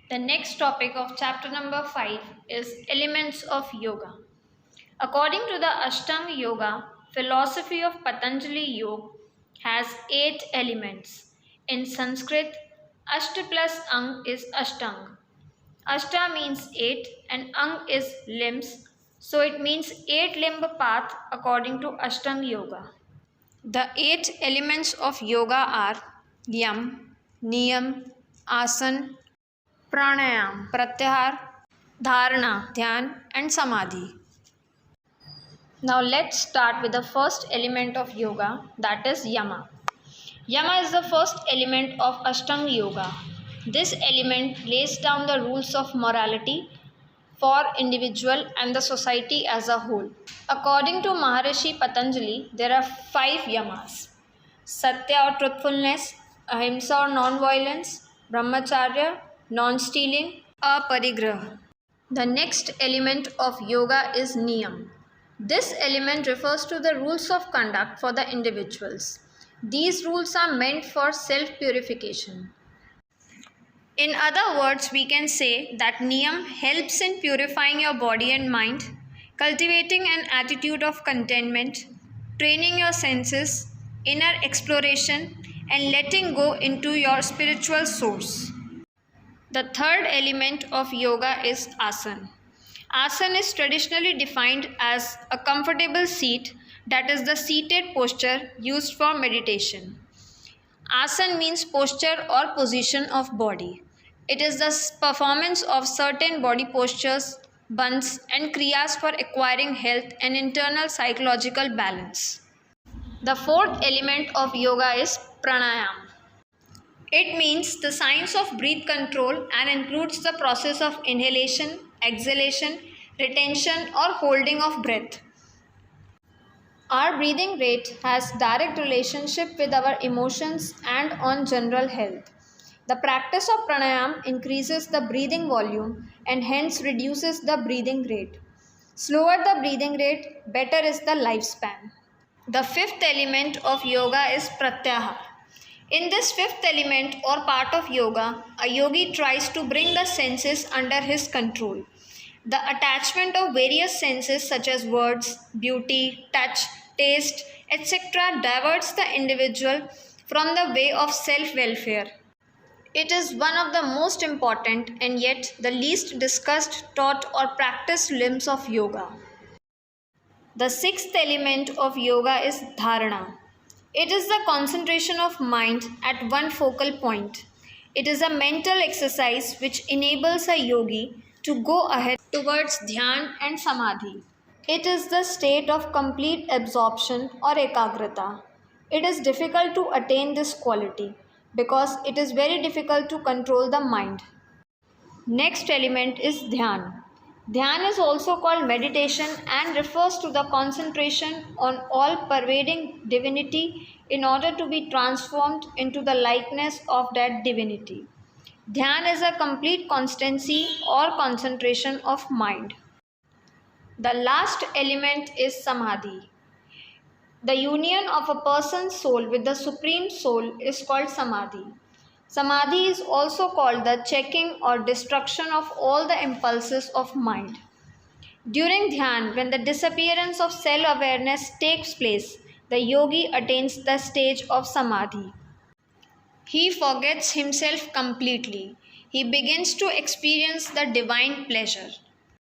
The next topic of chapter number 5 is elements of yoga. According to the Ashtanga Yoga philosophy of Patanjali Yoga has 8 elements. In Sanskrit, Ashta plus Ang is Ashtanga. Ashta means 8 and Ang is limbs, so it means 8 limb path according to Ashtanga Yoga. The 8 elements of yoga are Yam, Niyam, Asan, Pranayam, Pratyahar, Dharana, Dhyan, and Samadhi. Now let's start with the first element of yoga, that is Yama. Yama is the first element of Ashtanga Yoga. This element lays down the rules of morality for individual and the society as a whole. According to Maharishi Patanjali, there are 5 yamas: Satya or truthfulness, Ahimsa or non-violence, Brahmacharya, non-stealing, Aparigraha. The next element of yoga is Niyam. This element refers to the rules of conduct for the individuals. These rules are meant for self-purification. In other words, we can say that Niyam helps in purifying your body and mind, cultivating an attitude of contentment, training your senses, inner exploration, and letting go into your spiritual source. The third element of yoga is asana. Asana is traditionally defined as a comfortable seat, that is the seated posture used for meditation. Asana means posture or position of body. It is the performance of certain body postures, bandhas, and kriyas for acquiring health and internal psychological balance. The fourth element of yoga is pranayam. It means the science of breath control and includes the process of inhalation, exhalation, retention, or holding of breath. Our breathing rate has direct relationship with our emotions and on general health. The practice of pranayam increases the breathing volume and hence reduces the breathing rate. Slower the breathing rate, better is the lifespan. The fifth element of yoga is pratyahar. In this fifth element or part of yoga, a yogi tries to bring the senses under his control. The attachment of various senses such as words, beauty, touch, taste, etc. diverts the individual from the way of self-welfare. It is one of the most important and yet the least discussed, taught or practiced limbs of yoga. The sixth element of yoga is dharana. It is the concentration of mind at one focal point. It is a mental exercise which enables a yogi to go ahead towards dhyan and samadhi. It is the state of complete absorption or ekagrata. It is difficult to attain this quality because it is very difficult to control the mind. Next element is dhyan. Dhyan is also called meditation and refers to the concentration on all-pervading divinity in order to be transformed into the likeness of that divinity. Dhyan is a complete constancy or concentration of mind. The last element is samadhi. The union of a person's soul with the Supreme Soul is called samadhi. Samadhi is also called the checking or destruction of all the impulses of mind. During dhyan, when the disappearance of self-awareness takes place, the yogi attains the stage of samadhi. He forgets himself completely. He begins to experience the divine pleasure.